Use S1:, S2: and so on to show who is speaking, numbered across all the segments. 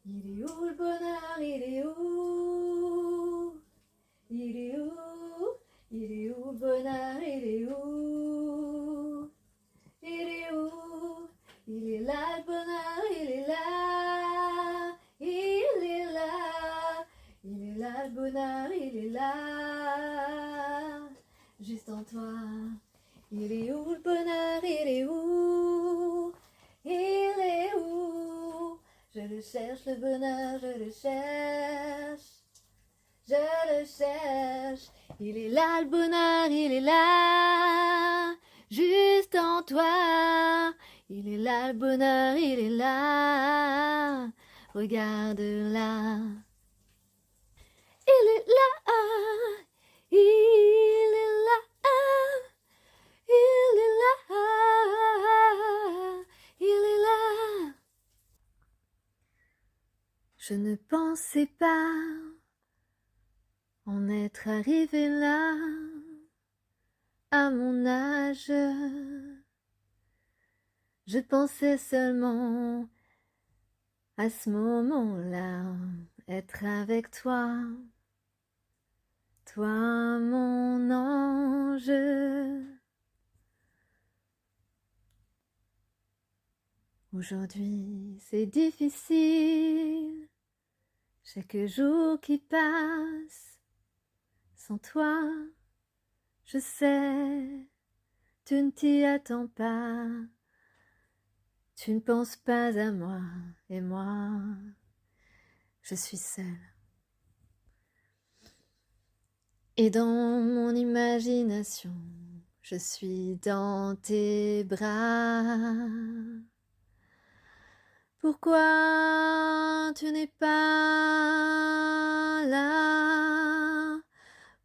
S1: Il est où le bonheur? Il est où? Il est où? Il est où le bonheur? Il est où? Il est où? Il est là le bonheur, il est là. Il est là. Il est là le bonheur, il est là. Juste en toi. Il est où le bonheur? Il est où? Il est où? Je le cherche le bonheur, je le cherche. Je le cherche. Il est là le bonheur, il est là. Juste en toi. Il est là le bonheur, il est là. Regarde là. Il est là. Il est là. Il est là. Il est là. Je ne pensais pas en être arrivé là, à mon âge. Je pensais seulement à ce moment-là, être avec toi, toi mon ange. Aujourd'hui c'est difficile, chaque jour qui passe, sans toi, je sais, tu ne t'y attends pas. Tu ne penses pas à moi, et moi, je suis seule. Et dans mon imagination, je suis dans tes bras. Pourquoi tu n'es pas là?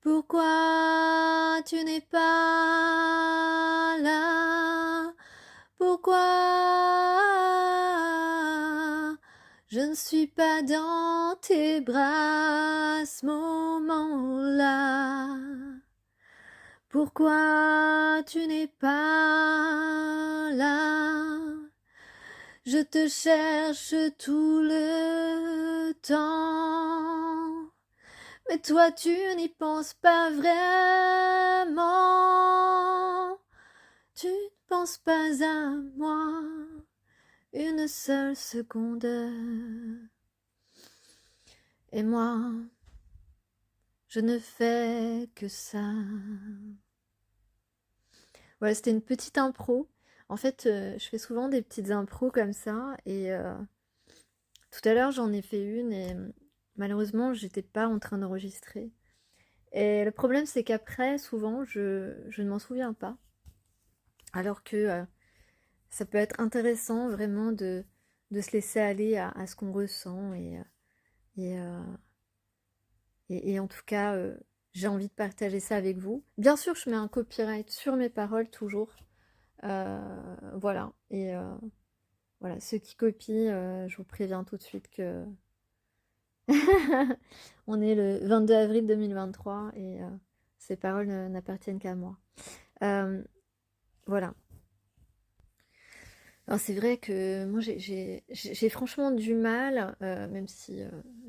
S1: Pourquoi tu n'es pas là? Pourquoi je ne suis pas dans tes bras à ce moment-là? Pourquoi tu n'es pas là? Je te cherche tout le temps, mais toi tu n'y penses pas vraiment. Tu ne penses pas à moi une seule seconde. Et moi, je ne fais que ça. Voilà, c'était une petite impro. En fait, je fais souvent des petites impros comme ça. Et tout à l'heure, j'en ai fait une et malheureusement, j'étais pas en train d'enregistrer. Et le problème, c'est qu'après, souvent, je ne m'en souviens pas. Alors que ça peut être intéressant vraiment de se laisser aller à ce qu'on ressent. Et, euh, et en tout cas, j'ai envie de partager ça avec vous. Bien sûr, je mets un copyright sur mes paroles toujours. Voilà. Et voilà, ceux qui copient, je vous préviens tout de suite que on est le 22 avril 2023 et ces paroles n'appartiennent qu'à moi. Voilà. Alors c'est vrai que moi j'ai franchement du mal, même si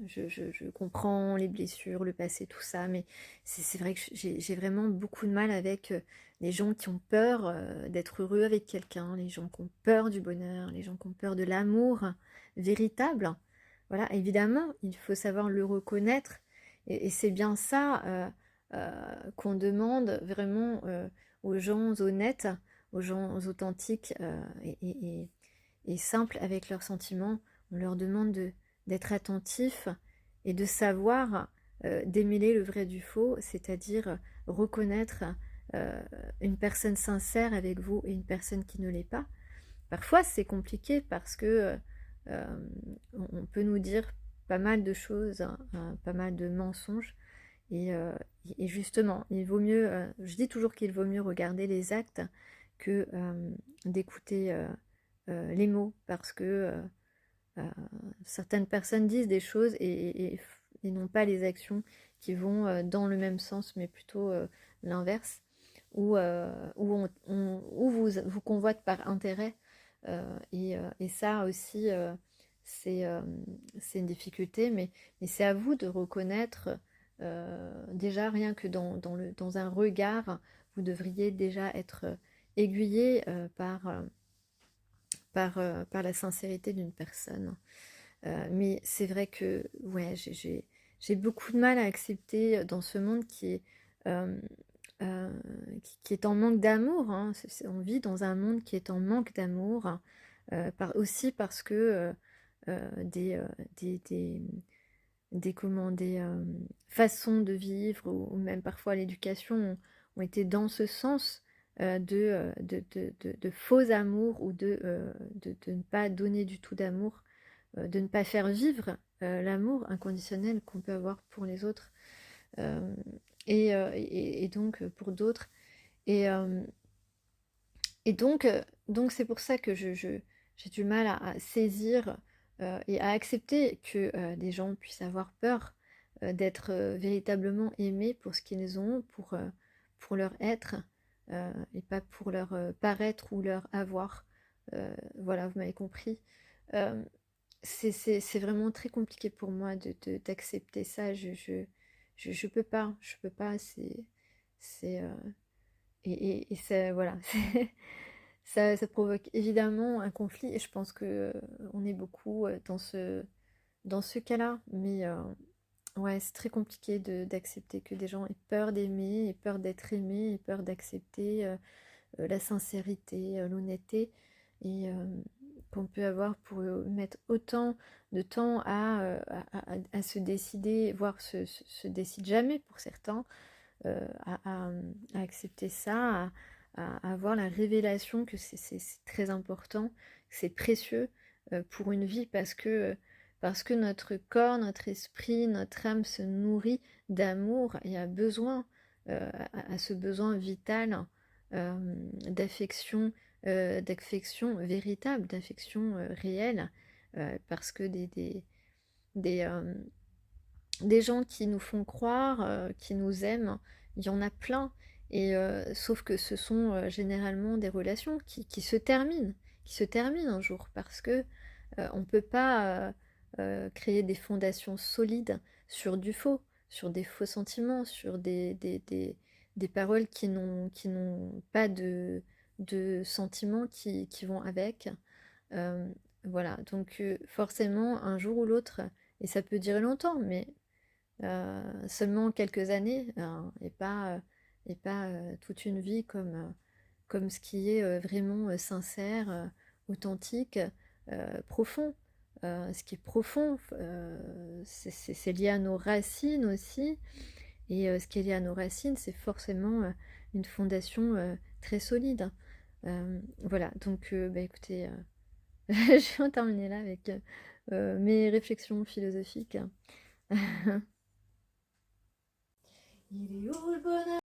S1: je comprends les blessures, le passé, tout ça, mais c'est vrai que j'ai vraiment beaucoup de mal avec les gens qui ont peur d'être heureux avec quelqu'un, les gens qui ont peur du bonheur, les gens qui ont peur de l'amour véritable. Voilà, évidemment, il faut savoir le reconnaître, et c'est bien ça qu'on demande vraiment aux gens honnêtes, aux gens authentiques et simples avec leurs sentiments. On leur demande d'être attentifs et de savoir démêler le vrai du faux, c'est-à-dire reconnaître une personne sincère avec vous et une personne qui ne l'est pas. Parfois, c'est compliqué parce que on peut nous dire pas mal de choses, hein, pas mal de mensonges. Et justement, il vaut mieux, je dis toujours qu'il vaut mieux regarder les actes que d'écouter les mots, parce que certaines personnes disent des choses et n'ont pas les actions qui vont dans le même sens, mais plutôt l'inverse, où vous convoite par intérêt. Et ça aussi, c'est une difficulté, mais c'est à vous de reconnaître, déjà rien que dans un regard, vous devriez déjà être aiguillé par la sincérité d'une personne. Mais c'est vrai que ouais, j'ai beaucoup de mal à accepter dans ce monde euh, euh, qui est en manque d'amour, hein. On vit dans un monde qui est en manque d'amour, hein, aussi parce que des, des façons de vivre ou même parfois l'éducation ont été dans ce sens de faux amour ou de ne pas donner du tout d'amour, de ne pas faire vivre l'amour inconditionnel qu'on peut avoir pour les autres euh, et donc pour d'autres. Et, euh, donc c'est pour ça que j'ai du mal à saisir et à accepter que des gens puissent avoir peur d'être véritablement aimés pour ce qu'ils ont, pour leur être, et pas pour leur paraître ou leur avoir. Voilà, vous m'avez compris. Euh, c'est vraiment très compliqué pour moi d'accepter ça. Je peux pas, je peux pas. C'est, et ça, voilà, ça provoque évidemment un conflit. Et je pense que on est beaucoup dans ce cas-là. Mais ouais, c'est très compliqué d'accepter que des gens aient peur d'aimer, aient peur d'être aimés, aient peur d'accepter la sincérité, l'honnêteté, et qu'on peut avoir pour mettre autant de temps à se décider, voire se décide jamais pour certains, à accepter ça, à avoir la révélation que c'est très important, que c'est précieux pour une vie parce que notre corps, notre esprit, notre âme se nourrit d'amour et a besoin, à ce besoin vital d'affection, d'affection véritable, d'affection réelle, parce que des, euh, des gens qui nous font croire, qui nous aiment, il y en a plein. Et sauf que ce sont généralement des relations qui se terminent un jour, parce que on ne peut pas créer des fondations solides sur du faux, sur des faux sentiments, sur des paroles qui n'ont pas de sentiments qui vont avec. Euh, voilà, donc forcément, un jour ou l'autre, et ça peut durer longtemps, mais seulement quelques années, et pas toute une vie comme ce qui est vraiment sincère, authentique, profond. Ce qui est profond, c'est lié à nos racines aussi. Et ce qui est lié à nos racines, c'est forcément une fondation très solide. Voilà, donc bah, écoutez, je vais en terminer là avec mes réflexions philosophiques. Il est où le bonheur?